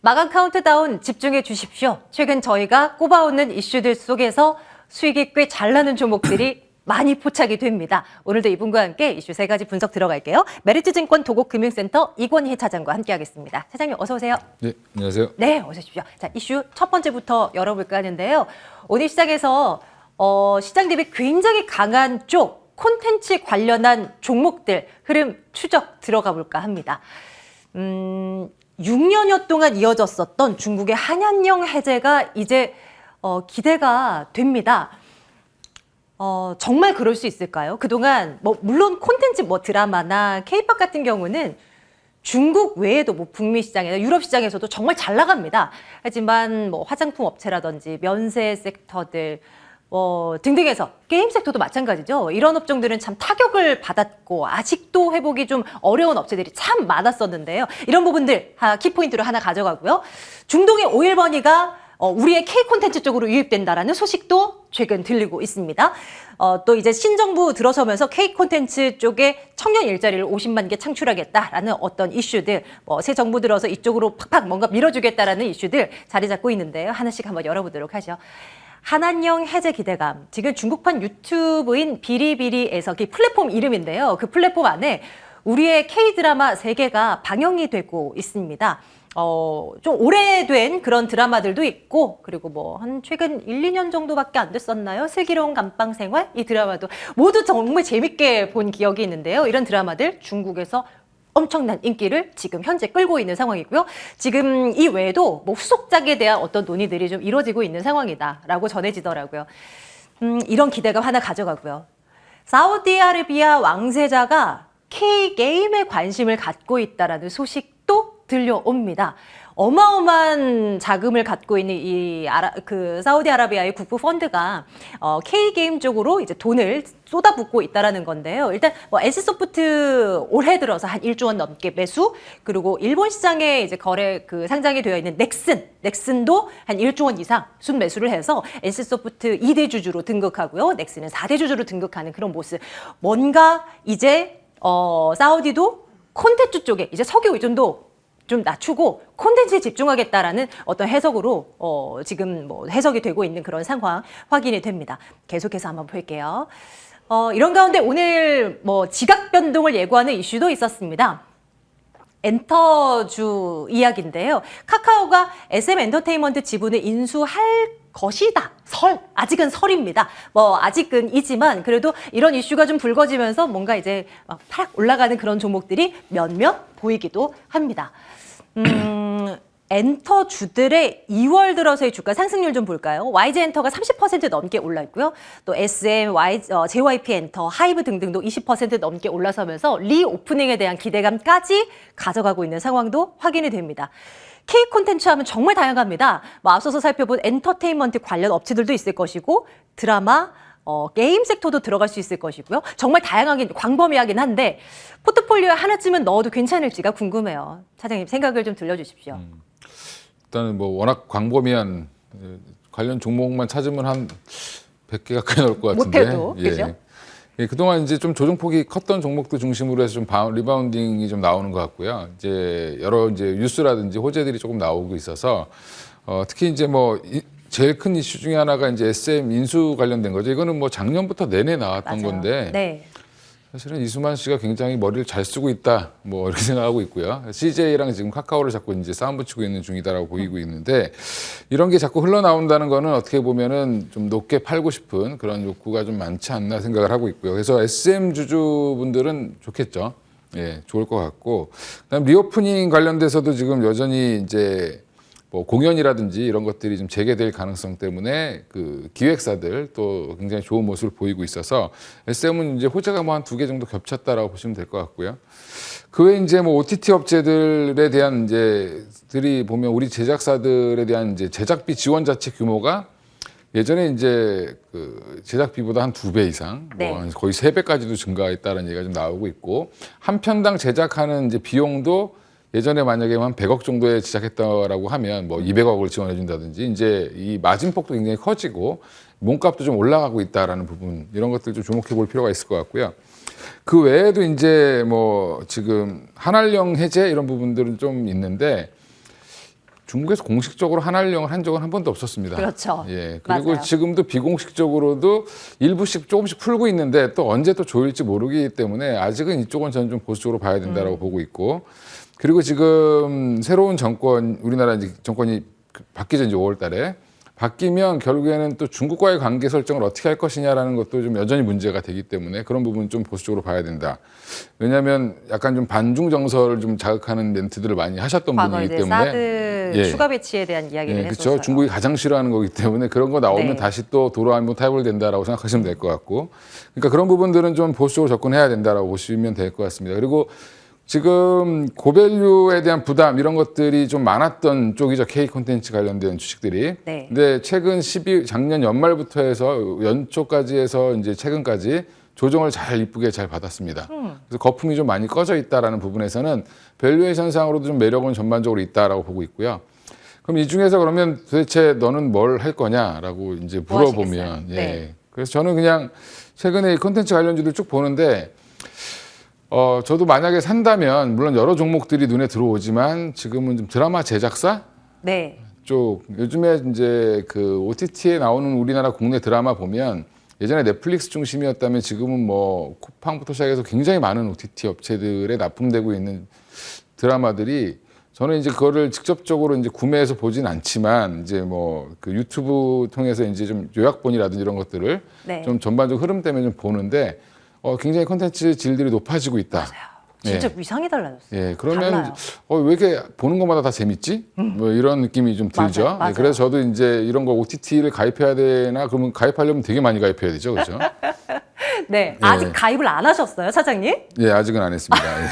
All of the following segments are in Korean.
마감 카운트다운 집중해 주십시오. 최근 저희가 꼽아오는 이슈들 속에서 수익이 꽤 잘 나는 종목들이 많이 포착이 됩니다. 오늘도 이분과 함께 이슈 세 가지 분석 들어갈게요. 메리츠증권 도곡금융센터 이권희 차장과 함께하겠습니다. 차장님 어서 오세요. 네, 안녕하세요. 네, 어서 오십시오. 자, 이슈 첫 번째부터 열어볼까 하는데요. 오늘 시장에서 시장 대비 굉장히 강한 쪽 콘텐츠 관련한 종목들 흐름 추적 들어가 볼까 합니다. 6년여 동안 이어졌었던 중국의 한한령 해제가 이제 기대가 됩니다. 정말 그럴 수 있을까요? 그동안 물론 콘텐츠 드라마나 케이팝 같은 경우는 중국 외에도 북미 시장이나 유럽 시장에서도 정말 잘 나갑니다. 하지만 화장품 업체라든지 면세 섹터들 등등해서 게임 섹터도 마찬가지죠. 이런 업종들은 참 타격을 받았고 아직도 회복이 좀 어려운 업체들이 참 많았었는데요. 이런 부분들 키포인트로 하나 가져가고요. 중동의 오일머니가 우리의 K 콘텐츠 쪽으로 유입된다라는 소식도 최근 들리고 있습니다. 또 이제 신정부 들어서면서 K 콘텐츠 쪽에 청년 일자리를 50만 개 창출하겠다라는 어떤 이슈들, 새 정부 들어서 이쪽으로 팍팍 뭔가 밀어주겠다라는 이슈들 자리 잡고 있는데요. 하나씩 한번 열어보도록 하죠. 한한령 해제 기대감. 지금 중국판 유튜브인 비리비리에서 그 플랫폼 이름인데요. 그 플랫폼 안에 우리의 K-드라마 3개가 방영이 되고 있습니다. 좀 오래된 그런 드라마들도 있고, 그리고 한 최근 1, 2년 정도밖에 안 됐었나요? 슬기로운 감방생활? 이 드라마도 모두 정말 재밌게 본 기억이 있는데요. 이런 드라마들 중국에서 엄청난 인기를 지금 현재 끌고 있는 상황이고요. 지금 이 외에도 후속작에 대한 어떤 논의들이 좀 이루어지고 있는 상황이다라고 전해지더라고요. 이런 기대감 하나 가져가고요. 사우디아라비아 왕세자가 K-게임에 관심을 갖고 있다라는 소식도 들려옵니다. 어마어마한 자금을 갖고 있는 사우디아라비아의 국부 펀드가 K-게임 쪽으로 이제 돈을 쏟아붓고 있다라는 건데요. 일단 NC소프트 올해 들어서 한 1조 원 넘게 매수, 그리고 일본 시장에 이제 상장이 되어 있는 넥슨도 한 1조 원 이상 순매수를 해서 NC소프트 2대 주주로 등극하고요. 넥슨은 4대 주주로 등극하는 그런 모습. 뭔가 이제 사우디도 콘텐츠 쪽에 이제 석유 의존도 좀 낮추고 콘텐츠에 집중하겠다라는 어떤 해석으로 지금 해석이 되고 있는 그런 상황 확인이 됩니다. 계속해서 한번 볼게요. 이런 가운데 오늘 지각 변동을 예고하는 이슈도 있었습니다. 엔터주 이야기인데요. 카카오가 SM 엔터테인먼트 지분을 인수할 것이다. 아직은 설입니다. 아직은 이지만 그래도 이런 이슈가 좀 불거지면서 뭔가 이제 팍 올라가는 그런 종목들이 몇몇 보이기도 합니다. 엔터주들의 2월 들어서의 주가 상승률 좀 볼까요? YG엔터가 30% 넘게 올라 있고요. 또 SM, JYP엔터, 하이브 등등도 20% 넘게 올라서면서 리오프닝에 대한 기대감까지 가져가고 있는 상황도 확인이 됩니다. K 콘텐츠 하면 정말 다양합니다. 앞서서 살펴본 엔터테인먼트 관련 업체들도 있을 것이고 드라마, 게임 섹터도 들어갈 수 있을 것이고요. 정말 다양하긴 광범위하긴 한데 포트폴리오에 하나쯤은 넣어도 괜찮을지가 궁금해요. 차장님 생각을 좀 들려주십시오. 일단은 워낙 광범위한 관련 종목만 찾으면 한 100개 가까이 나올 것 같은데. 못해도, 그죠? 예, 그동안 이제 좀 조정폭이 컸던 종목들 중심으로 해서 좀 리바운딩이 좀 나오는 것 같고요. 이제 여러 뉴스라든지 호재들이 조금 나오고 있어서 특히 이제 제일 큰 이슈 중에 하나가 이제 SM 인수 관련된 거죠. 이거는 작년부터 내내 나왔던 맞아요. 건데. 네. 사실은 이수만 씨가 굉장히 머리를 잘 쓰고 있다, 이렇게 생각하고 있고요. CJ랑 지금 카카오를 자꾸 이제 싸움 붙이고 있는 중이다라고 보이고 있는데, 이런 게 자꾸 흘러나온다는 거는 어떻게 보면은 좀 높게 팔고 싶은 그런 욕구가 좀 많지 않나 생각을 하고 있고요. 그래서 SM 주주분들은 좋겠죠. 예, 좋을 것 같고, 그다음 리오프닝 관련돼서도 지금 여전히 이제 공연이라든지 이런 것들이 좀 재개될 가능성 때문에 그 기획사들 또 굉장히 좋은 모습을 보이고 있어서 SM은 이제 호재가 한 2개 정도 겹쳤다라고 보시면 될 것 같고요. 그 외에 이제 OTT 업체들에 대한 들이 보면 우리 제작사들에 대한 이제 제작비 지원 자체 규모가 예전에 이제 그 제작비보다 한 2배 이상, 네. 거의 3배까지도 증가했다는 얘기가 좀 나오고 있고, 한 편당 제작하는 이제 비용도 예전에 만약에 한 100억 정도에 시작했다라고 하면 200억을 지원해 준다든지 이제 이 마진폭도 굉장히 커지고 몸값도 좀 올라가고 있다라는 부분, 이런 것들 좀 주목해 볼 필요가 있을 것 같고요. 그 외에도 이제 지금 한한령 해제 이런 부분들은 좀 있는데 중국에서 공식적으로 한한령을 한 적은 한 번도 없었습니다. 그렇죠. 예. 그리고 맞아요. 지금도 비공식적으로도 일부씩 조금씩 풀고 있는데 또 언제 또 조일지 모르기 때문에 아직은 이쪽은 저는 좀 보수적으로 봐야 된다라고 보고 있고, 그리고 지금 새로운 정권, 우리나라 이제 정권이 바뀌죠. 이제 5월 달에. 바뀌면 결국에는 또 중국과의 관계 설정을 어떻게 할 것이냐라는 것도 좀 여전히 문제가 되기 때문에 그런 부분 좀 보수적으로 봐야 된다. 왜냐하면 약간 좀 반중 정서를 좀 자극하는 멘트들을 많이 하셨던 과거 분이기 이제 때문에. 사드 예. 추가 배치에 대한 이야기를 예, 했었어요. 그렇죠. 중국이 가장 싫어하는 거기 때문에 그런 거 나오면 네. 다시 또 도로 한번 타협된다라고 생각하시면 될 것 같고, 그러니까 그런 부분들은 좀 보수적으로 접근해야 된다라고 보시면 될 것 같습니다. 그리고 지금 고밸류에 대한 부담 이런 것들이 좀 많았던 쪽이죠. K 콘텐츠 관련된 주식들이. 네. 근데 최근 작년 연말부터 해서 연초까지 해서 이제 최근까지 조정을 잘 이쁘게 잘 받았습니다. 그래서 거품이 좀 많이 꺼져 있다라는 부분에서는 밸류에이션상으로도 좀 매력은 전반적으로 있다라고 보고 있고요. 그럼 이 중에서 그러면 도대체 너는 뭘 할 거냐라고 이제 뭐 물어보면, 하시겠어요? 예. 네. 그래서 저는 그냥 최근에 이 콘텐츠 관련주들 쭉 보는데, 저도 만약에 산다면 물론 여러 종목들이 눈에 들어오지만 지금은 좀 드라마 제작사 네. 쪽, 요즘에 이제 그 OTT에 나오는 우리나라 국내 드라마 보면 예전에 넷플릭스 중심이었다면 지금은 뭐 쿠팡부터 시작해서 굉장히 많은 OTT 업체들에 납품되고 있는 드라마들이, 저는 이제 그거를 직접적으로 이제 구매해서 보진 않지만 이제 뭐 그 유튜브 통해서 이제 좀 요약본이라든지 이런 것들을 네. 좀 전반적 흐름 때문에 좀 보는데, 굉장히 콘텐츠 질들이 높아지고 있다. 맞아요. 진짜 예. 위상이 달라졌어요. 예, 그러면 달라요. 왜 이렇게 보는 것마다 다 재밌지? 뭐 이런 느낌이 좀 들죠. 맞아요, 맞아요. 예, 그래서 저도 이제 이런 거 OTT를 가입해야 되나? 그러면 가입하려면 되게 많이 가입해야 되죠, 그렇죠? 네. 아직 가입을 안 하셨어요, 사장님? 예, 아직은 안 했습니다. 예.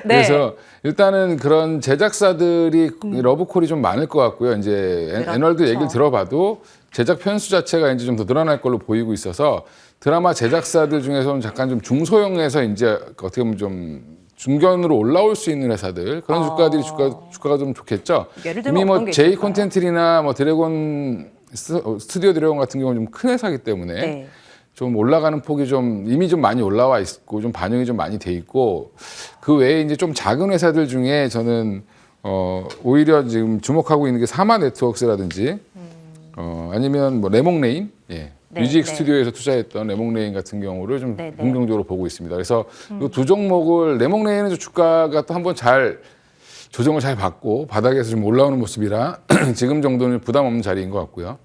네. 그래서 일단은 그런 제작사들이 러브콜이 좀 많을 것 같고요. 이제 그렇죠. 애널드 얘기를 들어봐도 제작 편수 자체가 이제 좀 더 늘어날 걸로 보이고 있어서 드라마 제작사들 중에서는 잠깐 좀 중소형에서 이제 어떻게 보면 좀 중견으로 올라올 수 있는 회사들, 그런 주가들이 주가가 좀 좋겠죠. 예를 들면 이미 뭐 어떤 게 제이 있을까요? 콘텐츠나 뭐 드래곤 스튜디오 드래곤 같은 경우는 좀 큰 회사이기 때문에 네. 좀 올라가는 폭이 좀 이미 좀 많이 올라와 있고 좀 반영이 좀 많이 돼 있고, 그 외에 이제 좀 작은 회사들 중에 저는 오히려 지금 주목하고 있는 게 사마 네트워크스라든지 아니면 뭐 레몽레인, 예. 네, 뮤직 네. 스튜디오에서 투자했던 레몽레인 같은 경우를 좀 네, 네. 긍정적으로 보고 있습니다. 그래서 이 두 종목을, 레몽레인은 좀 주가가 또 한번 잘 조정을 잘 받고 바닥에서 좀 올라오는 모습이라 지금 정도는 부담 없는 자리인 것 같고요.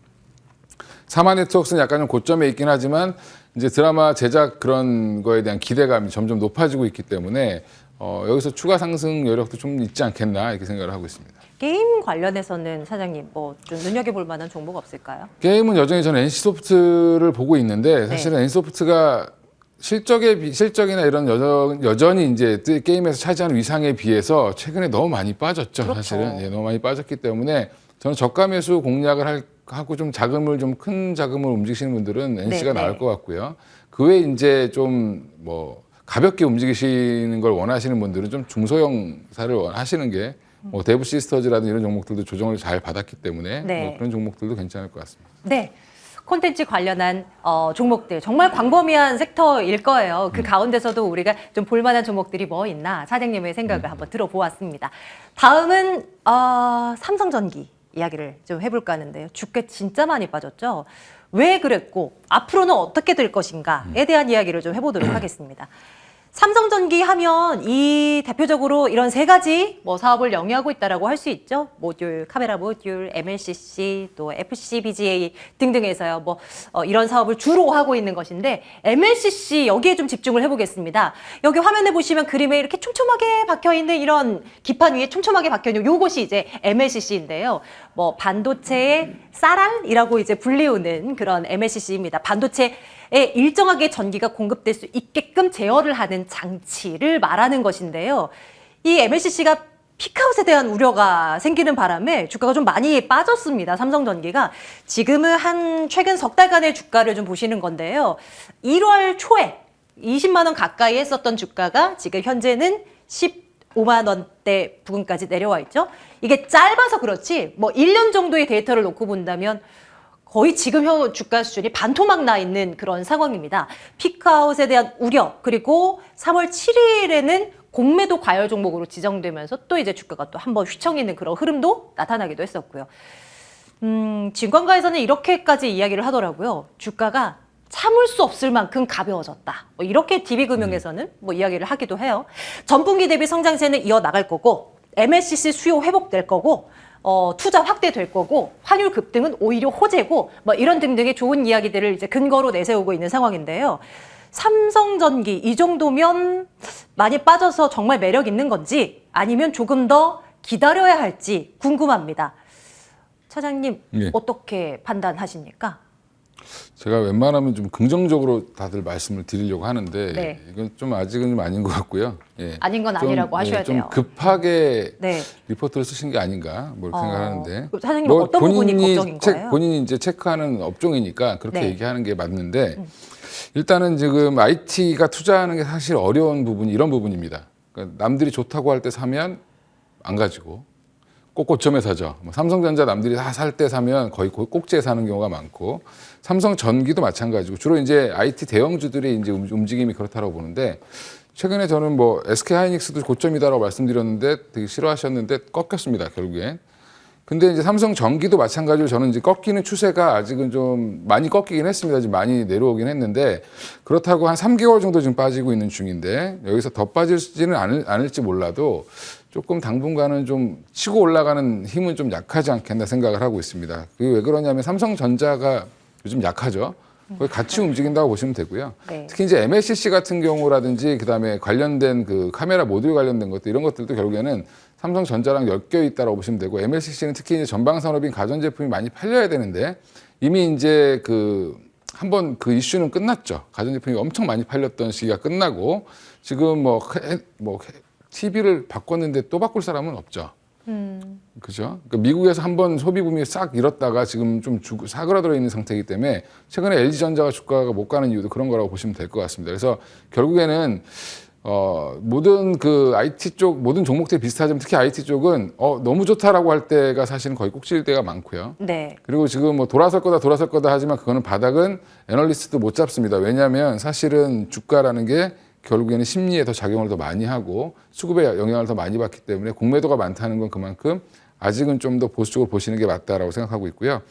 사마 네트워크스는 약간 좀 고점에 있긴 하지만 이제 드라마 제작 그런 거에 대한 기대감이 점점 높아지고 있기 때문에 여기서 추가 상승 여력도 좀 있지 않겠나 이렇게 생각을 하고 있습니다. 게임 관련해서는 사장님 뭐 좀 눈여겨볼 만한 종목 없을까요? 게임은 여전히 저는 NC소프트를 보고 있는데, 사실은 NC소프트가 실적이나 이런 여전히 이제 게임에서 차지하는 위상에 비해서 최근에 너무 많이 빠졌죠. 그렇죠. 사실은 너무 많이 빠졌기 때문에 저는 저가 매수 공략을 하고 좀 자금을 좀 큰 자금을 움직이시는 분들은 NC가 네, 나을 네. 것 같고요. 그 외에 이제 좀 뭐 가볍게 움직이시는 걸 원하시는 분들은 좀 중소형사를 원하시는 게 뭐 대부 시스터즈라든지 이런 종목들도 조정을 잘 받았기 때문에 네. 뭐 그런 종목들도 괜찮을 것 같습니다. 네. 콘텐츠 관련한 종목들 정말 광범위한 섹터일 거예요. 그 가운데서도 우리가 좀 볼만한 종목들이 뭐 있나 사장님의 생각을 한번 들어보았습니다. 다음은 삼성전기 이야기를 좀 해볼까 하는데요. 주가 진짜 많이 빠졌죠. 왜 그랬고 앞으로는 어떻게 될 것인가에 대한 이야기를 좀 해보도록 하겠습니다. 삼성전기 하면 이 대표적으로 이런 세 가지 뭐 사업을 영위하고 있다라고 할 수 있죠. 모듈, 카메라 모듈, MLCC, 또 FCBGA 등등에서요. 뭐 이런 사업을 주로 하고 있는 것인데 MLCC 여기에 좀 집중을 해보겠습니다. 여기 화면에 보시면 그림에 이렇게 촘촘하게 박혀 있는 이런 기판 위에 촘촘하게 박혀 있는 요것이 이제 MLCC인데요. 뭐 반도체의 쌀알이라고 이제 불리우는 그런 MLCC입니다. 반도체 에 일정하게 전기가 공급될 수 있게끔 제어를 하는 장치를 말하는 것인데요. 이 MLCC가 피크아웃에 대한 우려가 생기는 바람에 주가가 좀 많이 빠졌습니다. 삼성전기가 지금은 한 최근 석 달간의 주가를 좀 보시는 건데요. 1월 초에 20만 원 가까이 했었던 주가가 지금 현재는 15만 원대 부근까지 내려와 있죠. 이게 짧아서 그렇지 뭐 1년 정도의 데이터를 놓고 본다면 거의 지금 현 주가 수준이 반토막 나 있는 그런 상황입니다. 피크아웃에 대한 우려, 그리고 3월 7일에는 공매도 과열 종목으로 지정되면서 또 이제 주가가 또 한번 휘청이는 그런 흐름도 나타나기도 했었고요. 증권가에서는 이렇게까지 이야기를 하더라고요. 주가가 참을 수 없을 만큼 가벼워졌다. 뭐 이렇게 DB금융에서는 뭐 이야기를 하기도 해요. 전분기 대비 성장세는 이어나갈 거고 MLCC 수요 회복될 거고 투자 확대될 거고 환율 급등은 오히려 호재고 뭐 이런 등등의 좋은 이야기들을 이제 근거로 내세우고 있는 상황인데요. 삼성전기 이 정도면 많이 빠져서 정말 매력 있는 건지 아니면 조금 더 기다려야 할지 궁금합니다. 차장님 예. 어떻게 판단하십니까? 제가 웬만하면 좀 긍정적으로 다들 말씀을 드리려고 하는데 네. 이건 좀 아직은 좀 아닌 것 같고요. 예. 아닌 건 아니라고 하셔야 좀 돼요. 급하게 네. 리포트를 쓰신 게 아닌가 뭐 이렇게 생각하는데. 사장님 어떤 부분이 걱정인 거예요? 본인이 이제 체크하는 업종이니까 그렇게 네. 얘기하는 게 맞는데 일단은 지금 IT가 투자하는 게 사실 어려운 부분이 이런 부분입니다. 그러니까 남들이 좋다고 할 때 사면 안 가지고 꼭 고점에 사죠. 뭐 삼성전자 남들이 다 살 때 사면 거의 꼭지에 사는 경우가 많고 삼성전기도 마찬가지고 주로 이제 IT 대형주들의 이제 움직임이 그렇다고 보는데 최근에 저는 뭐 SK하이닉스도 고점이다라고 말씀드렸는데 되게 싫어하셨는데 꺾였습니다 결국엔. 근데 이제 삼성전기도 마찬가지로 저는 이제 꺾이는 추세가 아직은 좀 많이 꺾이긴 했습니다. 지금 많이 내려오긴 했는데 그렇다고 한 3개월 정도 지금 빠지고 있는 중인데 여기서 더 빠질지는 않을지 몰라도 조금 당분간은 좀 치고 올라가는 힘은 좀 약하지 않겠나 생각을 하고 있습니다. 그게 왜 그러냐면 삼성전자가 요즘 약하죠. 거의 같이 움직인다고 보시면 되고요. 네. 특히 이제 MLCC 같은 경우라든지 그다음에 관련된 그 카메라 모듈 관련된 것들 이런 것들도 결국에는 삼성전자랑 엮여 있다고 보시면 되고 MLCC는 특히 이제 전방 산업인 가전 제품이 많이 팔려야 되는데 이미 이제 한번 그 이슈는 끝났죠. 가전 제품이 엄청 많이 팔렸던 시기가 끝나고 지금 뭐 TV를 바꿨는데 또 바꿀 사람은 없죠. 그죠? 그러니까 미국에서 한번 소비 붐이 싹 잃었다가 지금 좀 사그라들어 있는 상태이기 때문에 최근에 LG전자가 주가가 못 가는 이유도 그런 거라고 보시면 될 것 같습니다. 그래서 결국에는 모든 그 IT 쪽 모든 종목들이 비슷하지만 특히 IT 쪽은 너무 좋다라고 할 때가 사실은 거의 꼭지일 때가 많고요. 네. 그리고 지금 뭐 돌아설 거다 하지만 그거는 바닥은 애널리스트도 못 잡습니다. 왜냐하면 사실은 주가라는 게 결국에는 심리에 더 작용을 더 많이 하고 수급에 영향을 더 많이 받기 때문에 공매도가 많다는 건 그만큼 아직은 좀 더 보수적으로 보시는 게 맞다라고 생각하고 있고요.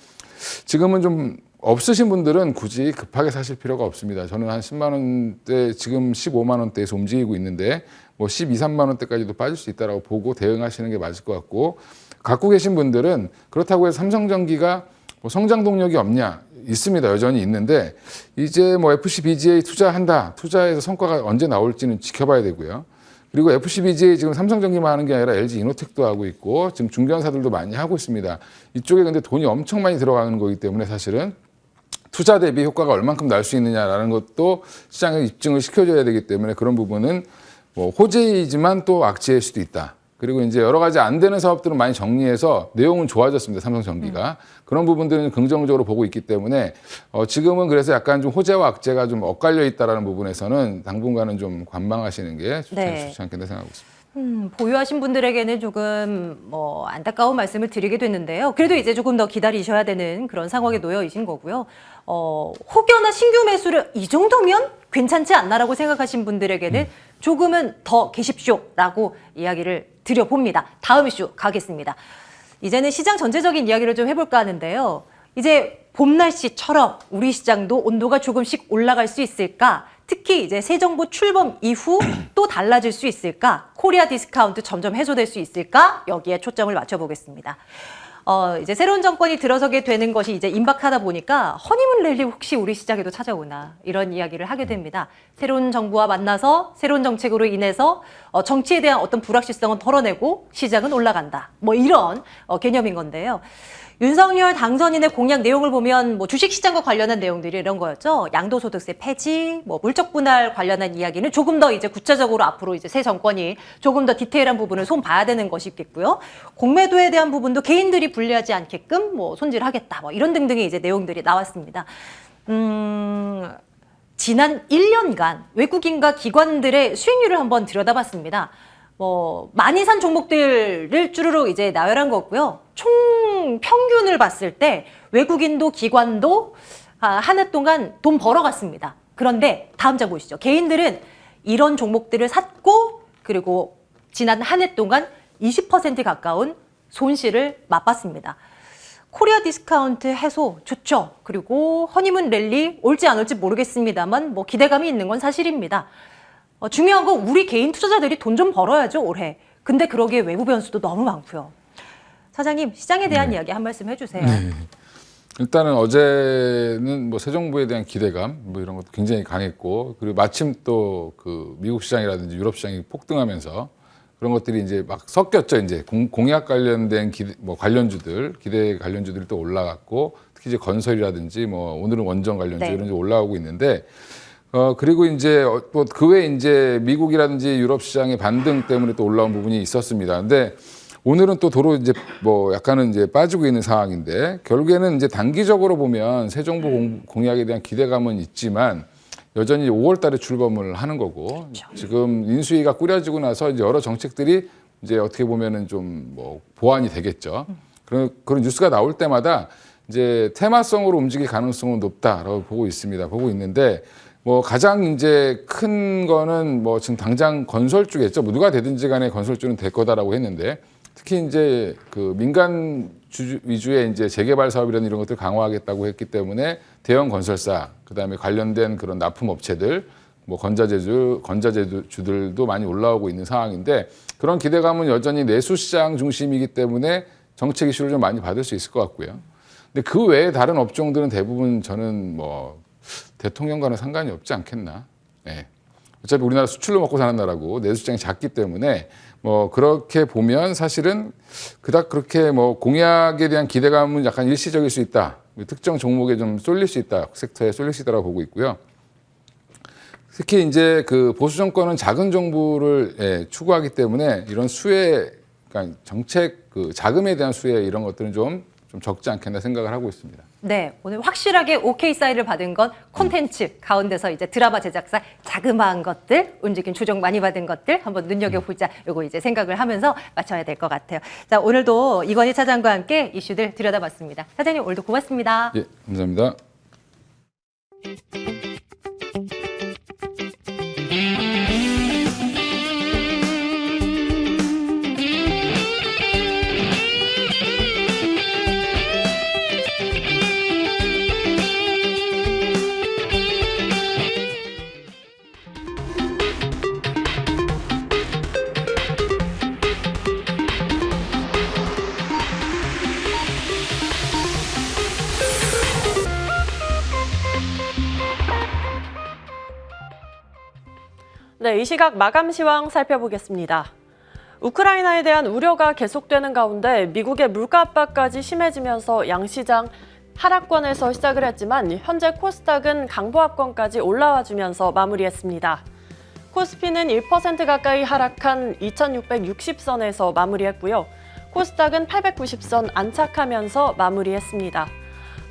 지금은 좀 없으신 분들은 굳이 급하게 사실 필요가 없습니다. 저는 한 10만 원대 지금 15만 원대에서 움직이고 있는데 뭐 12, 13만 원대까지도 빠질 수 있다라고 보고 대응하시는 게 맞을 것 같고 갖고 계신 분들은 그렇다고 해서 삼성전기가 뭐 성장 동력이 없냐? 있습니다. 여전히 있는데 이제 뭐 FCBGA 투자해서 성과가 언제 나올지는 지켜봐야 되고요. 그리고 FCBGA 지금 삼성전기만 하는 게 아니라 LG 이노텍도 하고 있고 지금 중견사들도 많이 하고 있습니다. 이쪽에 근데 돈이 엄청 많이 들어가는 거기 때문에 사실은 투자 대비 효과가 얼만큼 날 수 있느냐라는 것도 시장에 입증을 시켜줘야 되기 때문에 그런 부분은 뭐 호재이지만 또 악재일 수도 있다. 그리고 이제 여러 가지 안 되는 사업들은 많이 정리해서 내용은 좋아졌습니다. 삼성전기가. 그런 부분들은 긍정적으로 보고 있기 때문에 지금은 그래서 약간 좀 호재와 악재가 좀 엇갈려 있다라는 부분에서는 당분간은 좀 관망하시는 게 좋지 않겠나 생각하고 있습니다. 보유하신 분들에게는 조금 뭐 안타까운 말씀을 드리게 됐는데요. 그래도 이제 조금 더 기다리셔야 되는 그런 상황에 놓여 있는 거고요. 혹여나 신규 매수를 이 정도면 괜찮지 않나라고 생각하신 분들에게는 조금은 더 계십시오라고 이야기를 드려봅니다. 다음 이슈 가겠습니다. 이제는 시장 전체적인 이야기를 좀 해볼까 하는데요. 이제 봄 날씨처럼 우리 시장도 온도가 조금씩 올라갈 수 있을까? 특히 이제 새 정부 출범 이후 또 달라질 수 있을까? 코리아 디스카운트 점점 해소될 수 있을까? 여기에 초점을 맞춰보겠습니다. 이제 새로운 정권이 들어서게 되는 것이 이제 임박하다 보니까 허니문 랠리 혹시 우리 시장에도 찾아오나 이런 이야기를 하게 됩니다. 새로운 정부와 만나서 새로운 정책으로 인해서 정치에 대한 어떤 불확실성은 덜어내고 시장은 올라간다. 뭐 이런 개념인 건데요. 윤석열 당선인의 공약 내용을 보면 뭐 주식시장과 관련한 내용들이 이런 거였죠. 양도소득세 폐지, 뭐 물적 분할 관련한 이야기는 조금 더 이제 구체적으로 앞으로 이제 새 정권이 조금 더 디테일한 부분을 손 봐야 되는 것이겠고요. 공매도에 대한 부분도 개인들이 불리하지 않게끔 뭐 손질하겠다. 뭐 이런 등등의 이제 내용들이 나왔습니다. 지난 1년간 외국인과 기관들의 수익률을 한번 들여다봤습니다. 많이 산 종목들을 쭈루룩 이제 나열한 거고요. 총 평균을 봤을 때 외국인도 기관도 한 해 동안 돈 벌어갔습니다. 그런데 다음 장 보시죠. 개인들은 이런 종목들을 샀고 그리고 지난 한 해 동안 20% 가까운 손실을 맛봤습니다. 코리아 디스카운트 해소 좋죠. 그리고 허니문 랠리 올지 안 올지 모르겠습니다만 뭐 기대감이 있는 건 사실입니다. 중요한 건 우리 개인 투자자들이 돈 좀 벌어야죠, 올해. 근데 그러기에 외부 변수도 너무 많고요. 사장님, 시장에 대한 이야기 한 말씀 해주세요. 일단은 어제는 뭐 새 정부에 대한 기대감 뭐 이런 것도 굉장히 강했고, 그리고 마침 또 그 미국 시장이라든지 유럽 시장이 폭등하면서 그런 것들이 이제 막 섞였죠. 이제 공약 관련된 관련주들, 기대 관련주들이 또 올라갔고, 특히 이제 건설이라든지 뭐 오늘은 원전 관련주 네. 이런 게 올라오고 있는데, 그리고 이제 또 그 외에 이제 미국이라든지 유럽 시장의 반등 때문에 또 올라온 부분이 있었습니다. 근데 오늘은 또 도로 이제 뭐 약간은 이제 빠지고 있는 상황인데, 결국에는 이제 단기적으로 보면 새 정부 공약에 대한 기대감은 있지만 여전히 5월 달에 출범을 하는 거고, 그렇죠. 지금 인수위가 꾸려지고 나서 이제 여러 정책들이 이제 어떻게 보면은 좀 뭐 보완이 되겠죠. 그런 뉴스가 나올 때마다 이제 테마성으로 움직일 가능성은 높다라고 보고 있습니다. 보고 있는데, 뭐 가장 이제 큰 거는 뭐 지금 당장 건설주겠죠. 뭐 누가 되든지 간에 건설주는 될 거다라고 했는데, 특히 이제 그 민간 위주의 이제 재개발 사업이라는 이런 것들 강화하겠다고 했기 때문에 대형 건설사, 그다음에 관련된 그런 납품 업체들, 뭐 건자재주들도 많이 올라오고 있는 상황인데, 그런 기대감은 여전히 내수 시장 중심이기 때문에 정책 이슈를 좀 많이 받을 수 있을 것 같고요. 근데 그 외에 다른 업종들은 대부분 저는 뭐 대통령과는 상관이 없지 않겠나. 네. 어차피 우리나라 수출로 먹고 사는 나라고 내수 시장이 작기 때문에 뭐 그렇게 보면 사실은 그닥 그렇게 뭐 공약에 대한 기대감은 약간 일시적일 수 있다. 특정 종목에 좀 쏠릴 수 있다. 섹터에 쏠릴 수 있다고 보고 있고요. 특히 이제 그 보수 정권은 작은 정부를 추구하기 때문에 이런 수혜, 그러니까 정책 그 자금에 대한 수혜 이런 것들은 좀 적지 않겠나 생각을 하고 있습니다. 네, 오늘 확실하게 OK 사인을 받은 건 콘텐츠 가운데서 이제 드라마 제작사 자그마한 것들, 움직임 조정 많이 받은 것들 한번 눈여겨보자. 요거 이제 생각을 하면서 맞춰야 될 것 같아요. 자, 오늘도 이건희 차장과 함께 이슈들 들여다봤습니다. 사장님, 오늘도 고맙습니다. 예, 감사합니다. 네, 이 시각 마감 시황 살펴보겠습니다. 우크라이나에 대한 우려가 계속되는 가운데 미국의 물가 압박까지 심해지면서 양시장 하락권에서 시작을 했지만 현재 코스닥은 강보합권까지 올라와주면서 마무리했습니다. 코스피는 1% 가까이 하락한 2660선에서 마무리했고요. 코스닥은 890선 안착하면서 마무리했습니다.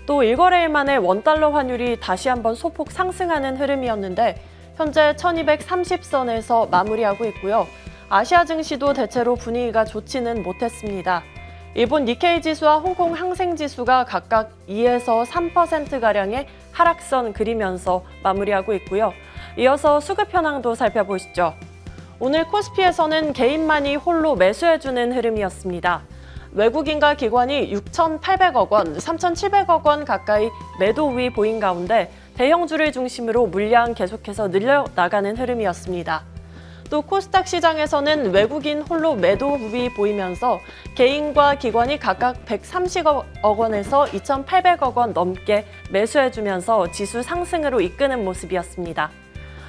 또 1거래일 만에 원달러 환율이 다시 한번 소폭 상승하는 흐름이었는데 현재 1230선에서 마무리하고 있고요. 아시아 증시도 대체로 분위기가 좋지는 못했습니다. 일본 니케이 지수와 홍콩 항생 지수가 각각 2에서 3%가량의 하락선 그리면서 마무리하고 있고요. 이어서 수급 현황도 살펴보시죠. 오늘 코스피에서는 개인만이 홀로 매수해주는 흐름이었습니다. 외국인과 기관이 6,800억 원, 3,700억 원 가까이 매도 우위 보인 가운데 대형주를 중심으로 물량 계속해서 늘려나가는 흐름이었습니다. 또 코스닥 시장에서는 외국인 홀로 매도 우위 보이면서 개인과 기관이 각각 130억 원에서 2,800억 원 넘게 매수해주면서 지수 상승으로 이끄는 모습이었습니다.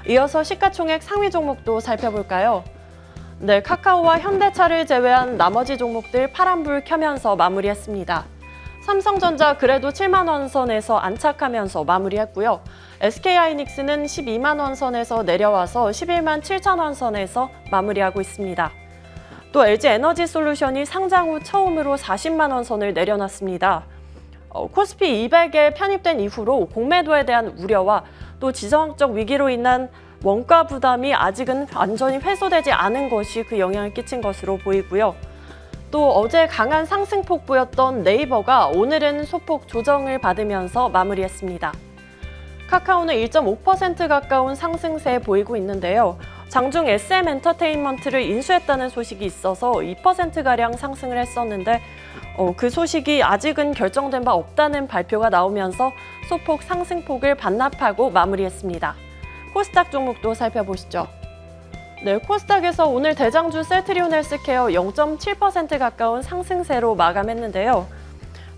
이어서 시가총액 상위 종목도 살펴볼까요? 네, 카카오와 현대차를 제외한 나머지 종목들 파란불 켜면서 마무리했습니다. 삼성전자 그래도 7만 원 선에서 안착하면서 마무리했고요. SK하이닉스는 12만 원 선에서 내려와서 11만 7천 원 선에서 마무리하고 있습니다. 또 LG에너지솔루션이 상장 후 처음으로 40만 원 선을 내려놨습니다. 코스피 200에 편입된 이후로 공매도에 대한 우려와 또 지정학적 위기로 인한 원가 부담이 아직은 완전히 해소되지 않은 것이 그 영향을 끼친 것으로 보이고요. 또 어제 강한 상승폭 보였던 네이버가 오늘은 소폭 조정을 받으면서 마무리했습니다. 카카오는 1.5% 가까운 상승세 보이고 있는데요. 장중 SM 엔터테인먼트를 인수했다는 소식이 있어서 2%가량 상승을 했었는데 그 소식이 아직은 결정된 바 없다는 발표가 나오면서 소폭 상승폭을 반납하고 마무리했습니다. 코스닥 종목도 살펴보시죠. 네, 코스닥에서 오늘 대장주 셀트리온 헬스케어 0.7% 가까운 상승세로 마감했는데요.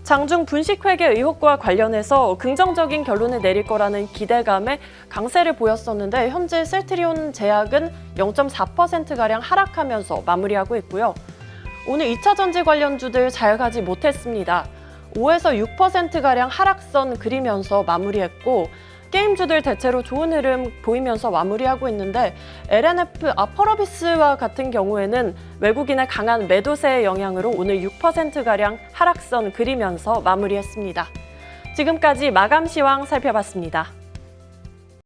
장중 분식회계 의혹과 관련해서 긍정적인 결론을 내릴 거라는 기대감에 강세를 보였었는데 현재 셀트리온 제약은 0.4%가량 하락하면서 마무리하고 있고요. 오늘 2차 전지 관련주들 잘 가지 못했습니다. 5에서 6%가량 하락선 그리면서 마무리했고 게임주들 대체로 좋은 흐름 보이면서 마무리하고 있는데 LNF 아퍼러비스와 같은 경우에는 외국인의 강한 매도세의 영향으로 오늘 6%가량 하락선 그리면서 마무리했습니다. 지금까지 마감 시황 살펴봤습니다.